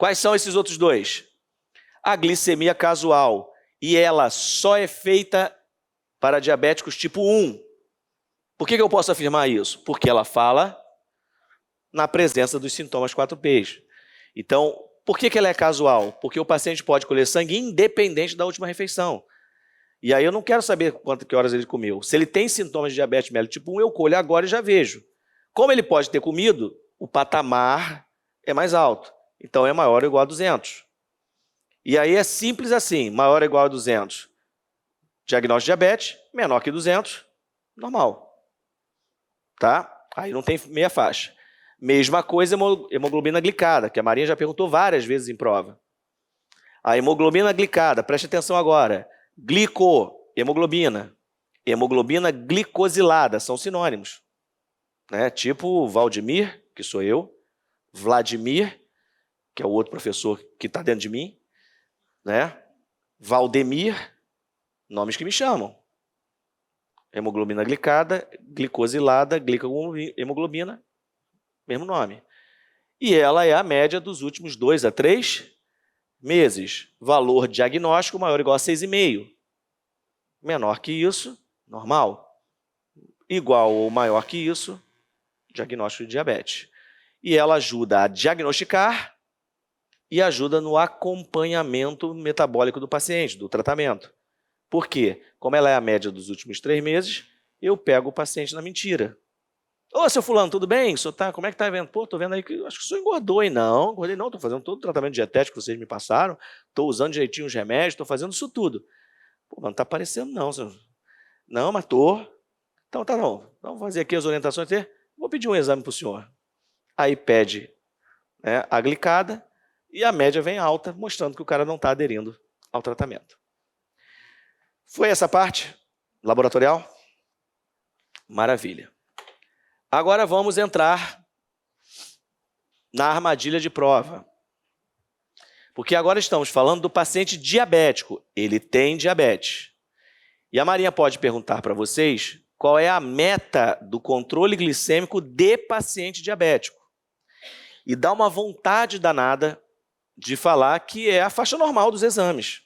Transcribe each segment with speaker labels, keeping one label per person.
Speaker 1: Quais são esses outros dois? A glicemia casual, e ela só é feita para diabéticos tipo 1. Por que eu posso afirmar isso? Porque ela fala na presença dos sintomas 4Ps. Então, por que ela é casual? Porque o paciente pode colher sangue independente da última refeição. E aí eu não quero saber que horas ele comeu. Se ele tem sintomas de diabetes mellitus tipo 1, eu colho agora e já vejo. Como ele pode ter comido, o patamar é mais alto. Então é maior ou igual a 200. E aí é simples assim, maior ou igual a 200. Diagnóstico de diabetes, menor que 200, normal. Tá? Aí não tem meia faixa. Mesma coisa hemoglobina glicada, que a Marinha já perguntou várias vezes em prova. A hemoglobina glicada, preste atenção agora. Hemoglobina glicosilada, são sinônimos. Né? Tipo Valdemir, que sou eu, Vladimir, que é o outro professor que está dentro de mim, né? Valdemir, nomes que me chamam. Hemoglobina glicada, glicosilada, glicohemoglobina, mesmo nome. E ela é a média dos últimos 2 a 3 meses. Valor diagnóstico maior ou igual a 6,5. Menor que isso, normal. Igual ou maior que isso, diagnóstico de diabetes. E ela ajuda a diagnosticar e ajuda no acompanhamento metabólico do paciente, do tratamento. Por quê? Como ela é a média dos últimos 3 meses, eu pego o paciente na mentira. Ô, seu fulano, tudo bem? Como é que tá vendo? Pô, tô vendo aí que acho que o senhor engordou, hein? Não, engordei não, tô fazendo todo o tratamento dietético que vocês me passaram, tô usando direitinho os remédios, tô fazendo isso tudo. Pô, mas não tá aparecendo não, senhor. Não, mas tô. Então tá bom, vamos fazer aqui as orientações. Vou pedir um exame pro senhor. Aí pede, né, a glicada e a média vem alta, mostrando que o cara não está aderindo ao tratamento. Foi essa parte laboratorial? Maravilha. Agora vamos entrar na armadilha de prova. Porque agora estamos falando do paciente diabético. Ele tem diabetes. E a Marinha pode perguntar para vocês qual é a meta do controle glicêmico de paciente diabético. E dá uma vontade danada de falar que é a faixa normal dos exames.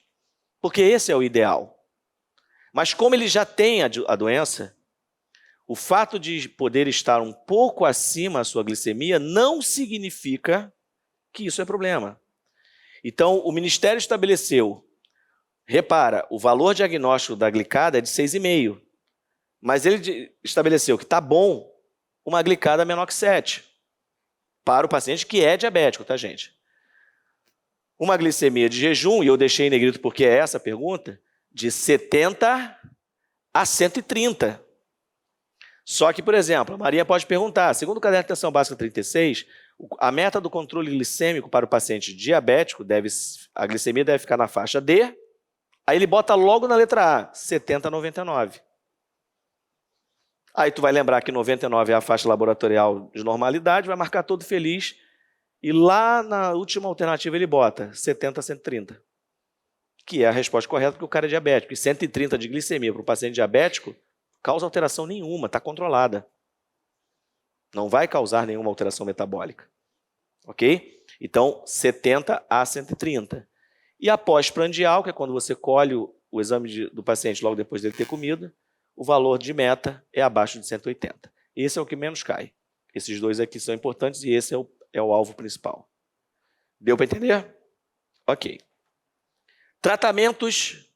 Speaker 1: Porque esse é o ideal. Mas como ele já tem a doença, o fato de poder estar um pouco acima a sua glicemia não significa que isso é problema. Então, o Ministério estabeleceu, repara, o valor diagnóstico da glicada é de 6,5, mas ele estabeleceu que está bom uma glicada menor que 7, para o paciente que é diabético, tá, gente? Uma glicemia de jejum, e eu deixei em negrito porque é essa a pergunta, de 70 a 130. Só que, por exemplo, a Maria pode perguntar, segundo o Caderno de Atenção Básica 36, a meta do controle glicêmico para o paciente diabético, a glicemia deve ficar na faixa D, aí ele bota logo na letra A, 70 a 99. Aí tu vai lembrar que 99 é a faixa laboratorial de normalidade, vai marcar todo feliz, e lá na última alternativa ele bota 70 a 130, que é a resposta correta porque o cara é diabético. E 130 de glicemia para o paciente diabético causa alteração nenhuma, está controlada. Não vai causar nenhuma alteração metabólica. Ok? Então, 70 a 130. E a pós-prandial, que é quando você colhe o exame do paciente logo depois dele ter comido, o valor de meta é abaixo de 180. Esse é o que menos cai. Esses dois aqui são importantes e esse é o alvo principal. Deu para entender? Ok. Tratamentos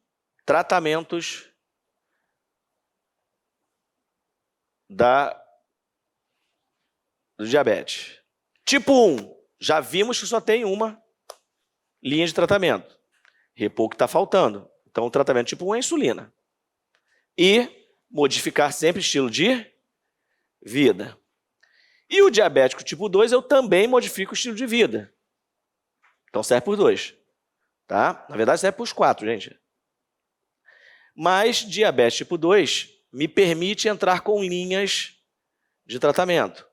Speaker 1: do diabetes. Tipo 1, já vimos que só tem uma linha de tratamento. Repor o que está faltando. Então, o tratamento tipo 1 é insulina. E modificar sempre o estilo de vida. E o diabético tipo 2, eu também modifico o estilo de vida. Então, serve por 2. Tá? Na verdade, serve por os 4, gente. Mas diabetes tipo 2 me permite entrar com linhas de tratamento.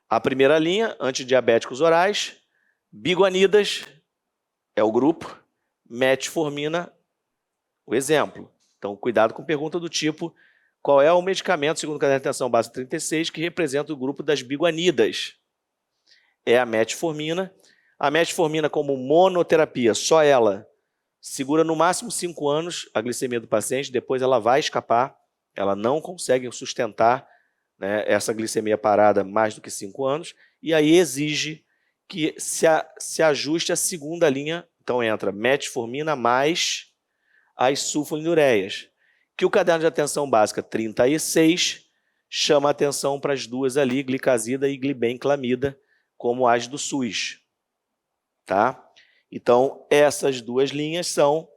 Speaker 1: A primeira linha, antidiabéticos orais, biguanidas, é o grupo, metformina, o exemplo. Então, cuidado com pergunta do tipo, qual é o medicamento, segundo o Caderno de Atenção Básica 36, que representa o grupo das biguanidas? É a metformina. A metformina como monoterapia, só ela, segura no máximo 5 anos a glicemia do paciente, depois ela vai escapar, ela não consegue sustentar, né, essa glicemia parada mais do que 5 anos, e aí exige que se ajuste a segunda linha, então entra metformina mais as sulfonilureias, que o caderno de atenção básica 36 chama a atenção para as duas ali, glicazida e glibenclamida, como as do SUS. Tá? Então, essas duas linhas são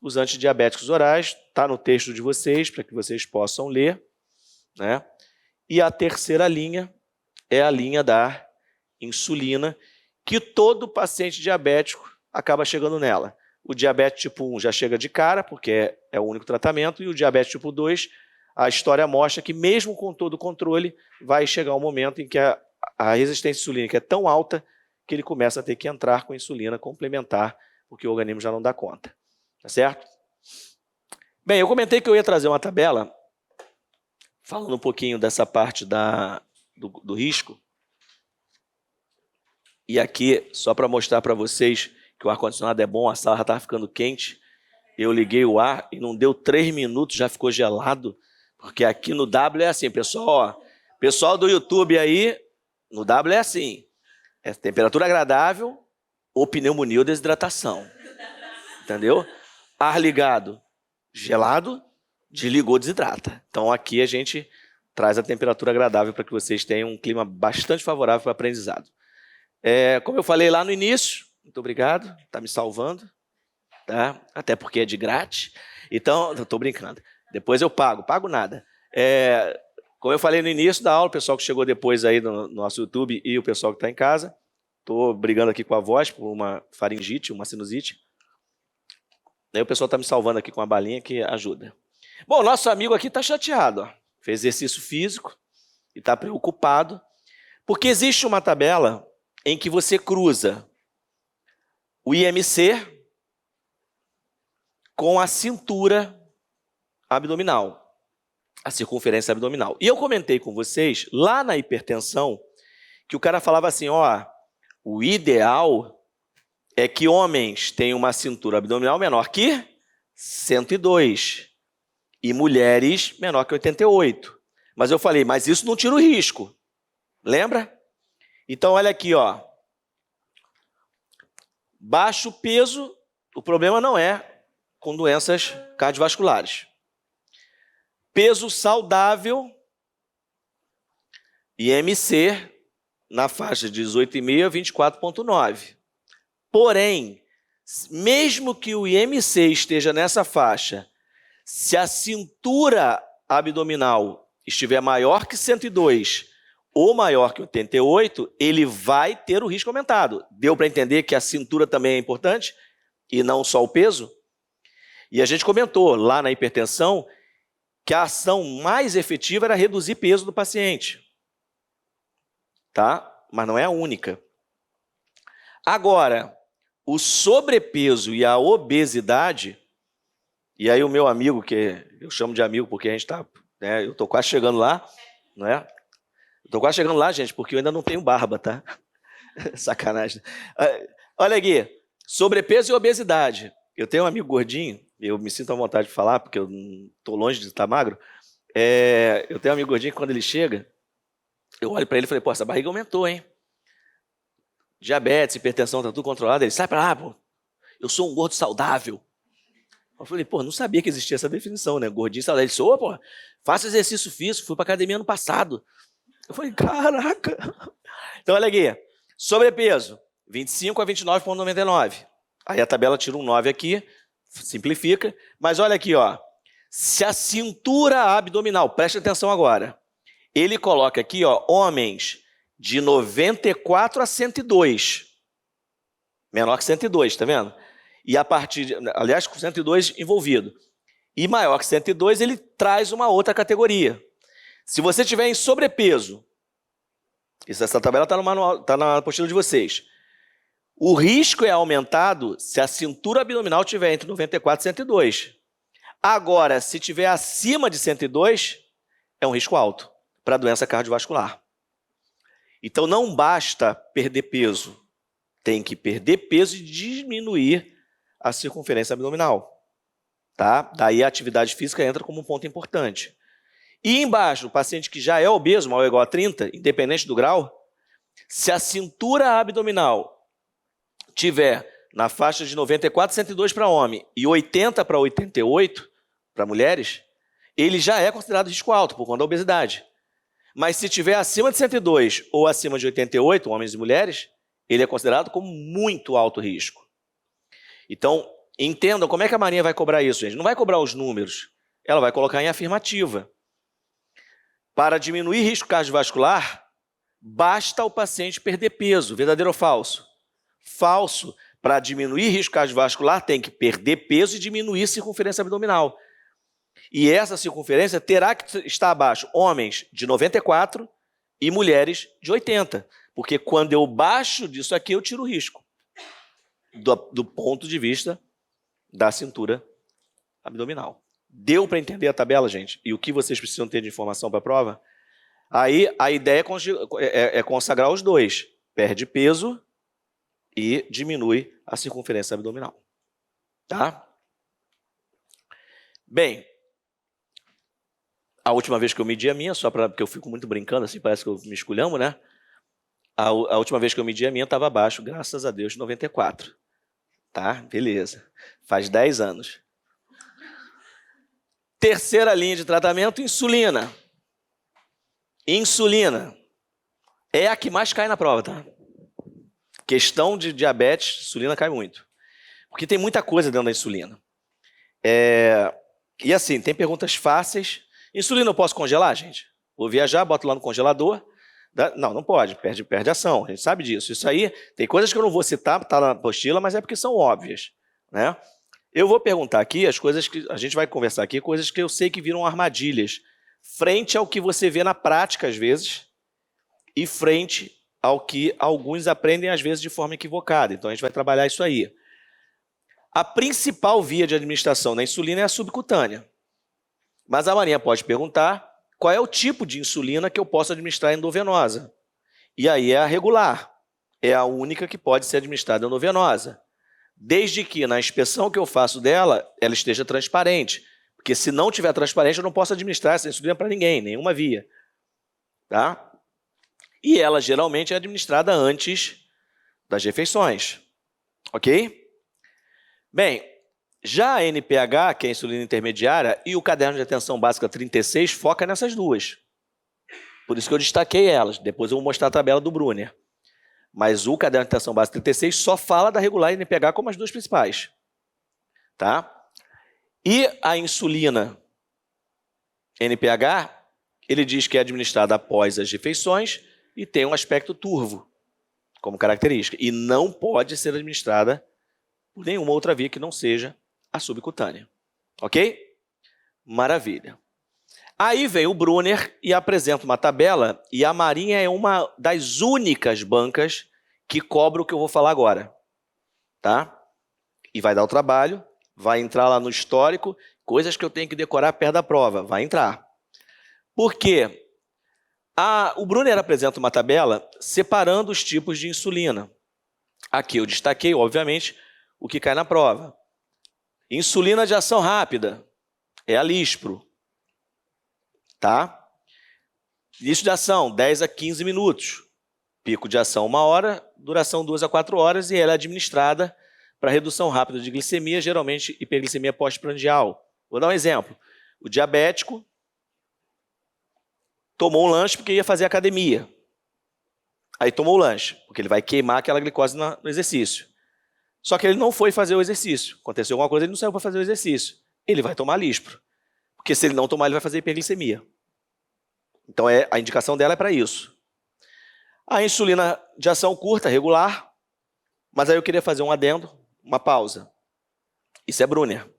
Speaker 1: os antidiabéticos orais, está no texto de vocês, para que vocês possam ler, né? E a terceira linha é a linha da insulina, que todo paciente diabético acaba chegando nela. O diabetes tipo 1 já chega de cara, porque é o único tratamento, e o diabetes tipo 2, a história mostra que mesmo com todo o controle, vai chegar um momento em que a resistência insulínica é tão alta que ele começa a ter que entrar com insulina complementar, porque o organismo já não dá conta. Tá certo? Bem, eu comentei que eu ia trazer uma tabela falando um pouquinho dessa parte do risco. E aqui, só para mostrar para vocês que o ar-condicionado é bom, a sala já estava ficando quente, eu liguei o ar e não deu 3 minutos, já ficou gelado, porque aqui no W é assim, pessoal, ó, pessoal do YouTube aí, no W é assim, é temperatura agradável ou pneumonia ou desidratação, entendeu? Ar ligado, gelado, desligou, desidrata. Então aqui a gente traz a temperatura agradável para que vocês tenham um clima bastante favorável para o aprendizado. Como eu falei lá no início, muito obrigado, está me salvando, tá? Até porque é de grátis, então, estou brincando, depois eu pago nada. Como eu falei no início da aula, o pessoal que chegou depois aí no nosso YouTube e o pessoal que está em casa, estou brigando aqui com a voz por uma faringite, uma sinusite, aí o pessoal está me salvando aqui com a balinha que ajuda. Bom, nosso amigo aqui está chateado, ó. Fez exercício físico e está preocupado, porque existe uma tabela em que você cruza o IMC com a cintura abdominal, a circunferência abdominal. E eu comentei com vocês, lá na hipertensão, que o cara falava assim, ó, o ideal é que homens tenham uma cintura abdominal menor que 102 e mulheres menor que 88. Mas eu falei, mas isso não tira o risco. Lembra? Então, olha aqui, ó. Baixo peso, o problema não é com doenças cardiovasculares. Peso saudável, IMC, na faixa de 18,5 a 24,9. Porém, mesmo que o IMC esteja nessa faixa, se a cintura abdominal estiver maior que 102 ou maior que 88, ele vai ter o risco aumentado. Deu para entender que a cintura também é importante e não só o peso? E a gente comentou lá na hipertensão que a ação mais efetiva era reduzir peso do paciente. Tá? Mas não é a única. Agora, o sobrepeso e a obesidade, e aí o meu amigo, que eu chamo de amigo porque a gente está, né, eu estou quase chegando lá, não é? Estou quase chegando lá, gente, porque eu ainda não tenho barba, tá? Sacanagem. Olha aqui, sobrepeso e obesidade. Eu tenho um amigo gordinho, eu me sinto à vontade de falar, porque eu estou longe de estar magro. Eu tenho um amigo gordinho que quando ele chega, eu olho para ele e falei, pô, essa barriga aumentou, hein? Diabetes, hipertensão, tá tudo controlado. Ele, sai para lá, pô, eu sou um gordo saudável. Eu falei, pô, não sabia que existia essa definição, né? Gordinho saudável. Ele disse, ô, pô, faço exercício físico, fui para academia ano passado. Eu falei, caraca. Então, olha aqui, sobrepeso, 25 a 29,99. Aí a tabela tira um 9 aqui, simplifica. Mas olha aqui, ó, se a cintura abdominal, preste atenção agora, ele coloca aqui, ó, homens de 94 a 102. Menor que 102, tá vendo? E a partir de, aliás, com 102 envolvido. E maior que 102, ele traz uma outra categoria. Se você tiver em sobrepeso, essa tabela está no manual, está na apostila de vocês. O risco é aumentado se a cintura abdominal estiver entre 94 e 102. Agora, se tiver acima de 102, é um risco alto para doença cardiovascular. Então, não basta perder peso. tem que perder peso e diminuir a circunferência abdominal. Tá? Daí a atividade física entra como um ponto importante. E embaixo, o paciente que já é obeso, maior ou igual a 30, independente do grau, se a cintura abdominal tiver na faixa de 94, 102 para homem e 80 para 88 para mulheres, ele já é considerado risco alto por conta da obesidade. Mas se tiver acima de 102 ou acima de 88, homens e mulheres, ele é considerado como muito alto risco. Então, entendam como é que a Marinha vai cobrar isso, gente. Não vai cobrar os números, ela vai colocar em afirmativa. Para diminuir risco cardiovascular, basta o paciente perder peso. Verdadeiro ou falso? Falso. Para diminuir risco cardiovascular, tem que perder peso e diminuir circunferência abdominal. E essa circunferência terá que estar abaixo, homens de 94 e mulheres de 80. Porque quando eu baixo disso aqui, eu tiro o risco. Do ponto de vista da cintura abdominal. Deu para entender a tabela, gente? E o que vocês precisam ter de informação para a prova? Aí a ideia é consagrar os dois. Perde peso e diminui a circunferência abdominal. Tá? Bem, a última vez que eu medi a minha, porque eu fico muito brincando, assim, parece que eu me esculhamo, né? A última vez que eu medi a minha estava abaixo, graças a Deus, de 94. Tá? Beleza. Faz 10 anos. Terceira linha de tratamento, insulina. Insulina é a que mais cai na prova, tá? Questão de diabetes, insulina cai muito. Porque tem muita coisa dentro da insulina. E assim, tem perguntas fáceis. Insulina eu posso congelar, gente? Vou viajar, boto lá no congelador. Não, não pode, perde ação, a gente sabe disso. Isso aí, tem coisas que eu não vou citar, tá na apostila, mas é porque são óbvias, né? Eu vou perguntar aqui as coisas que a gente vai conversar aqui, coisas que eu sei que viram armadilhas, frente ao que você vê na prática às vezes e frente ao que alguns aprendem às vezes de forma equivocada. Então a gente vai trabalhar isso aí. A principal via de administração da insulina é a subcutânea. Mas a Marinha pode perguntar qual é o tipo de insulina que eu posso administrar endovenosa. E aí é a regular. É a única que pode ser administrada endovenosa. Desde que na inspeção que eu faço dela, ela esteja transparente. Porque se não tiver transparente, eu não posso administrar essa insulina para ninguém, nenhuma via. Tá? E ela geralmente é administrada antes das refeições. Ok? Bem, já a NPH, que é a insulina intermediária, e o caderno de atenção básica 36 foca nessas duas. Por isso que eu destaquei elas. Depois eu vou mostrar a tabela do Brunner. Mas o caderno de atenção básica 36 só fala da regular e NPH como as duas principais. Tá? E a insulina NPH, ele diz que é administrada após as refeições e tem um aspecto turvo como característica. E não pode ser administrada por nenhuma outra via que não seja a subcutânea. Ok? Maravilha. Aí vem o Brunner e apresenta uma tabela, e a Marinha é uma das únicas bancas que cobra o que eu vou falar agora. Tá? E vai dar o trabalho, vai entrar lá no histórico, coisas que eu tenho que decorar perto da prova, vai entrar. Por quê? O Brunner apresenta uma tabela separando os tipos de insulina. Aqui eu destaquei, obviamente, o que cai na prova. Insulina de ação rápida é a Lispro. Tá? Início de ação, 10 a 15 minutos. Pico de ação, 1 hora. Duração, 2 a 4 horas. E ela é administrada para redução rápida de glicemia, geralmente hiperglicemia pós-prandial. Vou dar um exemplo. O diabético tomou um lanche porque ia fazer academia. Aí tomou o lanche, porque ele vai queimar aquela glicose no exercício. Só que ele não foi fazer o exercício. Aconteceu alguma coisa, ele não saiu para fazer o exercício. Ele vai tomar Lispro. Porque se ele não tomar, ele vai fazer hiperglicemia. Então a indicação dela é para isso. A insulina de ação curta, regular. Mas aí eu queria fazer um adendo, uma pausa. Isso é Brunner.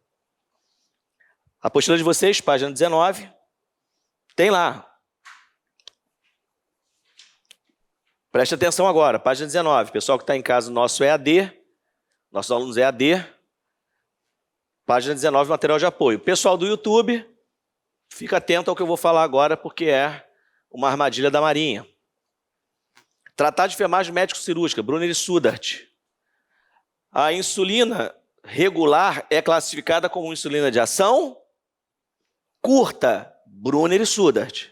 Speaker 1: A apostila de vocês, página 19, tem lá. Preste atenção agora, página 19. Pessoal que está em casa, nosso EAD, nossos alunos EAD, página 19, material de apoio. Pessoal do YouTube, fica atento ao que eu vou falar agora, porque é uma armadilha da Marinha. Tratado de enfermagem médico-cirúrgica, Brunner e Sudart. A insulina regular é classificada como insulina de ação curta, Brunner e Sudart.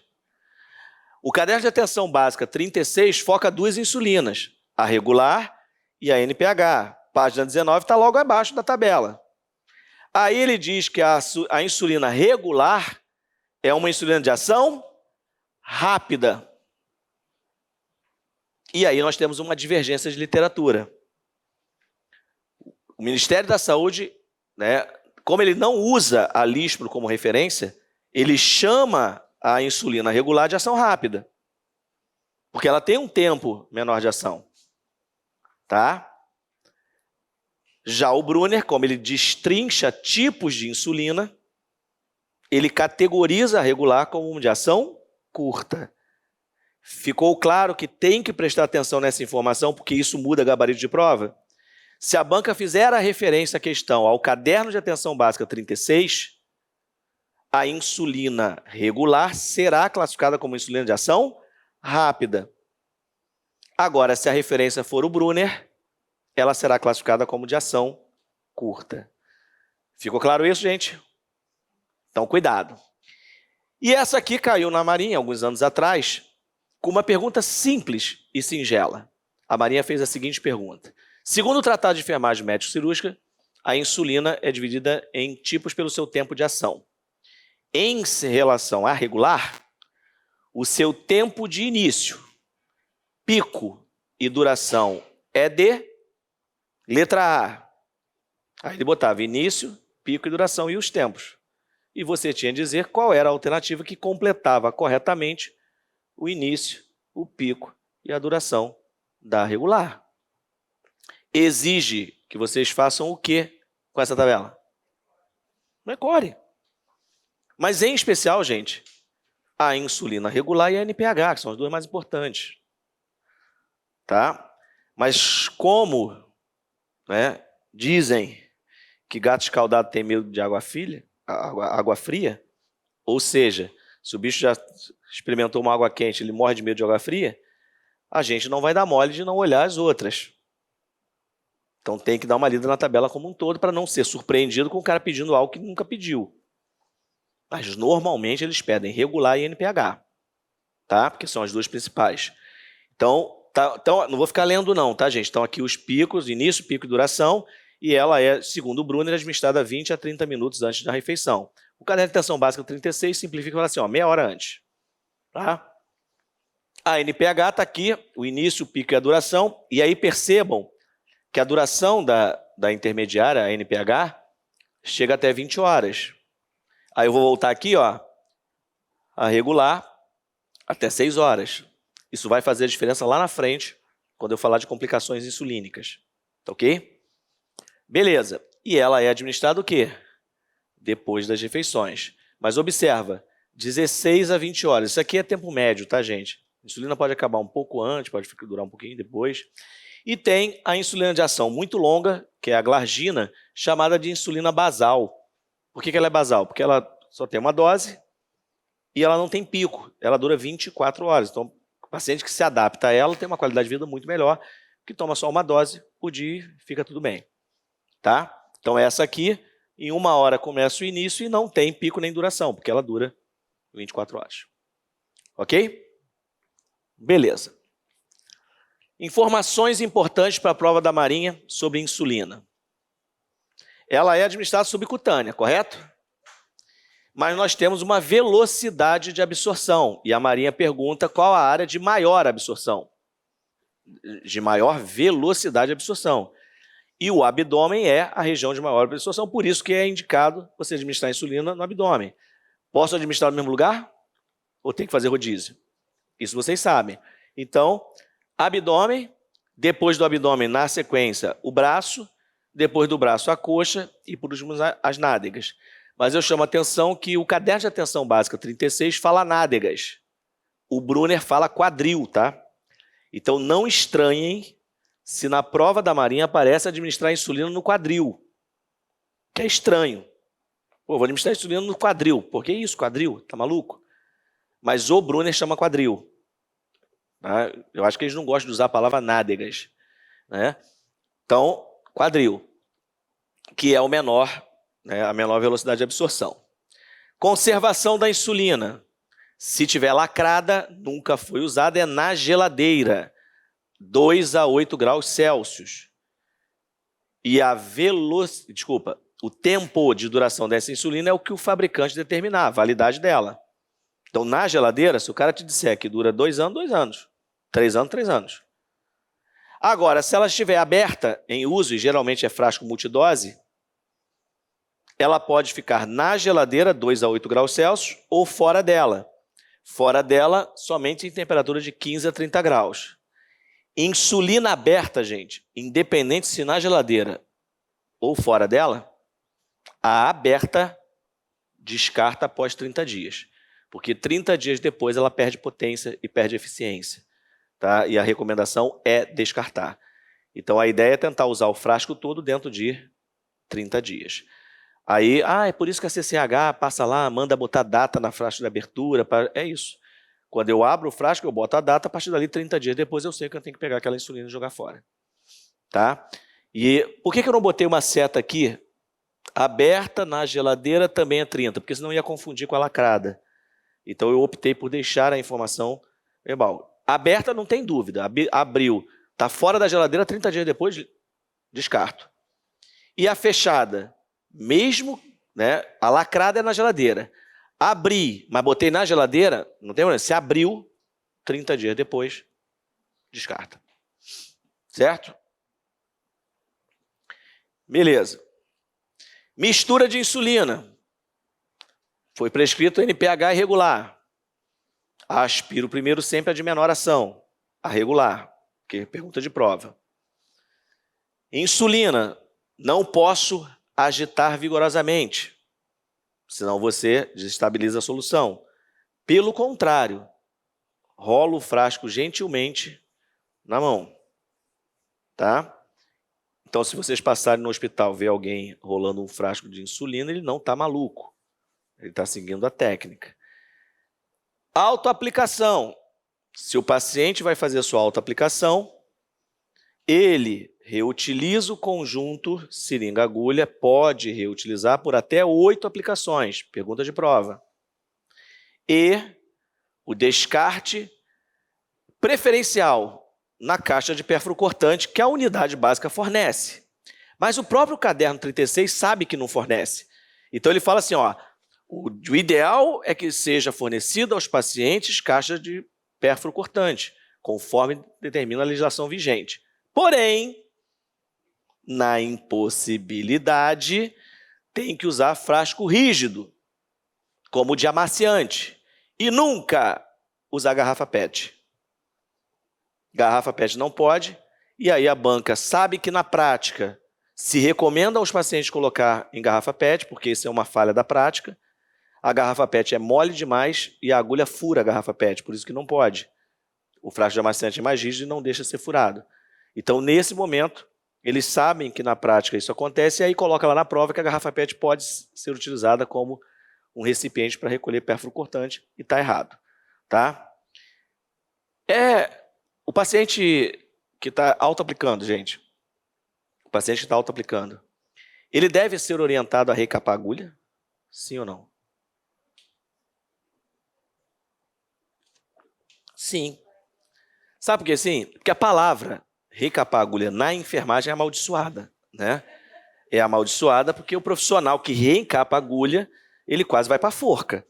Speaker 1: O caderno de atenção básica 36 foca duas insulinas, a regular e a NPH. Página 19 está logo abaixo da tabela. Aí ele diz que a insulina regular é uma insulina de ação rápida. E aí nós temos uma divergência de literatura. O Ministério da Saúde, né, como ele não usa a Lispro como referência, ele chama a insulina regular de ação rápida, porque ela tem um tempo menor de ação. Tá? Já o Brunner, como ele destrincha tipos de insulina, ele categoriza a regular como de ação curta. Ficou claro que tem que prestar atenção nessa informação, porque isso muda gabarito de prova? Se a banca fizer a referência à questão ao caderno de atenção básica 36, a insulina regular será classificada como insulina de ação rápida. Agora, se a referência for o Brunner, ela será classificada como de ação curta. Ficou claro isso, gente? Então, cuidado. E essa aqui caiu na Marinha, alguns anos atrás, com uma pergunta simples e singela. A Marinha fez a seguinte pergunta. Segundo o Tratado de Enfermagem Médico-Cirúrgica, a insulina é dividida em tipos pelo seu tempo de ação. Em relação à regular, o seu tempo de início, pico e duração é de letra A. Aí ele botava início, pico e duração e os tempos. E você tinha de dizer qual era a alternativa que completava corretamente o início, o pico e a duração da regular. Exige que vocês façam o quê com essa tabela? Decore. Mas, em especial, gente, a insulina regular e a NPH, que são as duas mais importantes. Tá? Mas como, né, dizem que gato escaldado tem medo de água fria, ou seja, se o bicho já experimentou uma água quente, ele morre de medo de água fria, a gente não vai dar mole de não olhar as outras. Então tem que dar uma lida na tabela como um todo para não ser surpreendido com o cara pedindo algo que nunca pediu. Mas normalmente eles pedem regular e NPH, tá? Porque são as duas principais. Então não vou ficar lendo não, tá, gente? Então aqui os picos, início, pico e duração, e ela é, segundo o Brunner, administrada 20 a 30 minutos antes da refeição. O caderno de atenção básica 36 simplifica e fala assim, ó, meia hora antes. Tá? A NPH está aqui, o início, o pico e a duração, e aí percebam que a duração da intermediária, a NPH, chega até 20 horas. Aí eu vou voltar aqui, ó, a regular, até 6 horas. Isso vai fazer a diferença lá na frente, quando eu falar de complicações insulínicas. Tá ok? Beleza. E ela é administrada o quê? Depois das refeições. Mas observa, 16 a 20 horas. Isso aqui é tempo médio, tá, gente? A insulina pode acabar um pouco antes, pode durar um pouquinho depois. E tem a insulina de ação muito longa, que é a glargina, chamada de insulina basal. Por que ela é basal? Porque ela só tem uma dose e ela não tem pico. Ela dura 24 horas. Então, o paciente que se adapta a ela tem uma qualidade de vida muito melhor, que toma só uma dose por dia e fica tudo bem. Tá? Então, essa aqui, em 1 hora começa o início e não tem pico nem duração, porque ela dura 24 horas. Ok? Beleza. Informações importantes para a prova da Marinha sobre insulina. Ela é administrada subcutânea, correto? Mas nós temos uma velocidade de absorção. E a Marinha pergunta qual a área de maior absorção. De maior velocidade de absorção. E o abdômen é a região de maior absorção, por isso que é indicado você administrar insulina no abdômen. Posso administrar no mesmo lugar? Ou tem que fazer rodízio? Isso vocês sabem. Então, abdômen, depois do abdômen, na sequência, o braço, depois do braço, a coxa e, por último, as nádegas. Mas eu chamo a atenção que o caderno de atenção básica 36 fala nádegas. O Brunner fala quadril, tá? Então, não estranhem se na prova da Marinha aparece administrar insulina no quadril, que é estranho. Pô, vou administrar insulina no quadril. Por que isso, quadril? Tá maluco? Mas o Brunner chama quadril. Tá? Eu acho que eles não gostam de usar a palavra nádegas. Né? Então, quadril, que é o menor, né, a menor velocidade de absorção. Conservação da insulina. Se tiver lacrada, nunca foi usada, é na geladeira, 2 a 8 graus Celsius. E o tempo de duração dessa insulina é o que o fabricante determinar, a validade dela. Então, na geladeira, se o cara te disser que dura 2 anos, 2 anos. 3 anos, 3 anos. Agora, se ela estiver aberta em uso, e geralmente é frasco multidose, ela pode ficar na geladeira, 2 a 8 graus Celsius, ou fora dela. Fora dela, somente em temperatura de 15 a 30 graus. Insulina aberta, gente, independente se na geladeira ou fora dela, a aberta descarta após 30 dias. Porque 30 dias depois ela perde potência e perde eficiência. Tá? E a recomendação é descartar. Então a ideia é tentar usar o frasco todo dentro de 30 dias. Aí, é por isso que a CCH passa lá, manda botar data na frasco de abertura. É isso. Quando eu abro o frasco, eu boto a data, a partir dali 30 dias depois eu sei que eu tenho que pegar aquela insulina e jogar fora. Tá? E por que eu não botei uma seta aqui? Aberta na geladeira também é 30, porque senão ia confundir com a lacrada. Então eu optei por deixar a informação verbal. Aberta não tem dúvida, abriu, está fora da geladeira, 30 dias depois, descarto. E a fechada, mesmo, né, a lacrada é na geladeira. Abri, mas botei na geladeira, não tem problema. Se abriu, 30 dias depois, descarta. Certo? Beleza. Mistura de insulina. Foi prescrito NPH irregular. Aspiro primeiro sempre a de menor ação. A regular, que é pergunta de prova. Insulina. Não posso agitar vigorosamente, senão você desestabiliza a solução. Pelo contrário, rola o frasco gentilmente na mão. Tá? Então, se vocês passarem no hospital e ver alguém rolando um frasco de insulina, ele não está maluco. Ele está seguindo a técnica. Autoaplicação. Se o paciente vai fazer a sua autoaplicação, ele reutiliza o conjunto seringa-agulha, pode reutilizar por até 8 aplicações. Pergunta de prova. E o descarte preferencial na caixa de pérfuro cortante que a unidade básica fornece. Mas o próprio caderno 36 sabe que não fornece. Então ele fala assim, o ideal é que seja fornecido aos pacientes caixa de pérfuro cortante, conforme determina a legislação vigente. Porém, na impossibilidade, tem que usar frasco rígido, como o de amaciante, e nunca usar garrafa PET. Garrafa PET não pode, e aí a banca sabe que na prática se recomenda aos pacientes colocar em garrafa PET, porque isso é uma falha da prática. A garrafa PET é mole demais e a agulha fura a garrafa PET, por isso que não pode. O frasco de amaciante é mais rígido e não deixa ser furado. Então, nesse momento, eles sabem que na prática isso acontece e aí coloca lá na prova que a garrafa PET pode ser utilizada como um recipiente para recolher pérfuro cortante e está errado. Tá? O paciente que está autoaplicando, gente, o paciente que está autoaplicando, ele deve ser orientado a recapar a agulha? Sim ou não? Sim. Sabe por que sim? Porque a palavra recapar a agulha na enfermagem é amaldiçoada, né? É amaldiçoada porque o profissional que reencapa a agulha, ele quase vai para a forca.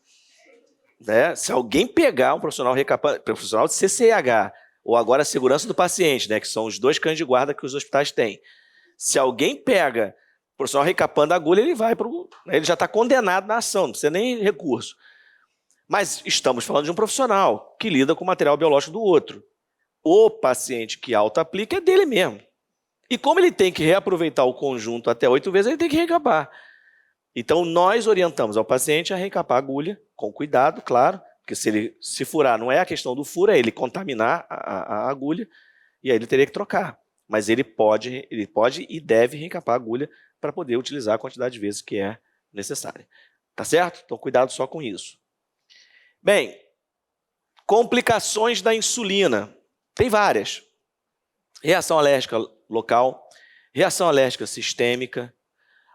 Speaker 1: Né? Se alguém pegar um profissional profissional de CCH, ou agora a segurança do paciente, né, que são os 2 cães de guarda que os hospitais têm. Se alguém pega o profissional recapando a agulha, ele já está condenado na ação, não precisa nem recurso. Mas estamos falando de um profissional que lida com o material biológico do outro. O paciente que autoaplica é dele mesmo. E como ele tem que reaproveitar o conjunto até 8 vezes, ele tem que recapar. Então, nós orientamos ao paciente a recapar a agulha, com cuidado, claro, porque se ele se furar, não é a questão do furo, é ele contaminar a agulha, e aí ele teria que trocar. Mas ele pode e deve recapar a agulha para poder utilizar a quantidade de vezes que é necessária. Tá certo? Então, cuidado só com isso. Bem, complicações da insulina. Tem várias. Reação alérgica local, reação alérgica sistêmica,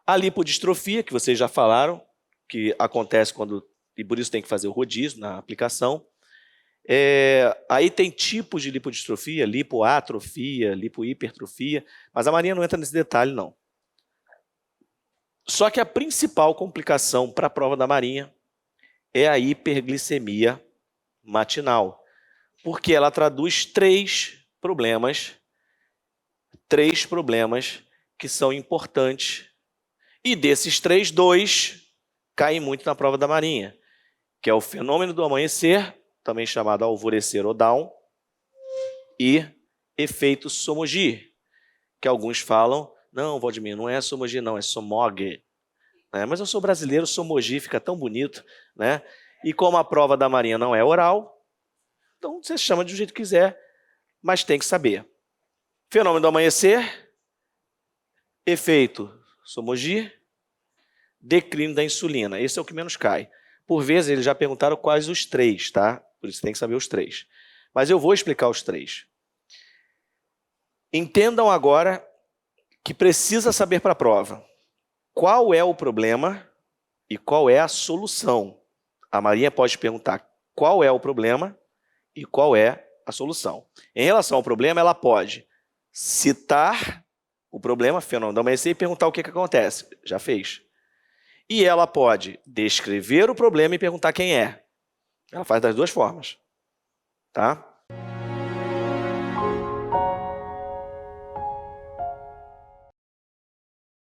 Speaker 1: a lipodistrofia, que vocês já falaram, que acontece quando, e por isso tem que fazer o rodízio na aplicação. Aí tem tipos de lipodistrofia, lipoatrofia, lipohipertrofia, mas a Marinha não entra nesse detalhe, não. Só que a principal complicação para a prova da Marinha é a hiperglicemia matinal, porque ela traduz três problemas que são importantes. E desses três, dois caem muito na prova da Marinha, que é o fenômeno do amanhecer, também chamado alvorecer ou dawn, e efeito Somogyi, que alguns falam, não, Valdemir, não é Somogyi não, é Somog. Mas eu sou brasileiro, Somogyi fica tão bonito, né? E como a prova da Marinha não é oral, então você chama de um jeito que quiser, mas tem que saber. Fenômeno do amanhecer, efeito Somogyi, declínio da insulina. Esse é o que menos cai. Por vezes, eles já perguntaram quais os três, tá? Por isso tem que saber os três. Mas eu vou explicar os três. Entendam agora que precisa saber para a prova qual é o problema e qual é a solução. A Marinha pode perguntar qual é o problema e qual é a solução. Em relação ao problema, ela pode citar o problema, fenômeno do amanhecer, e perguntar o que acontece. Já fez. E ela pode descrever o problema e perguntar quem é. Ela faz das duas formas. Tá?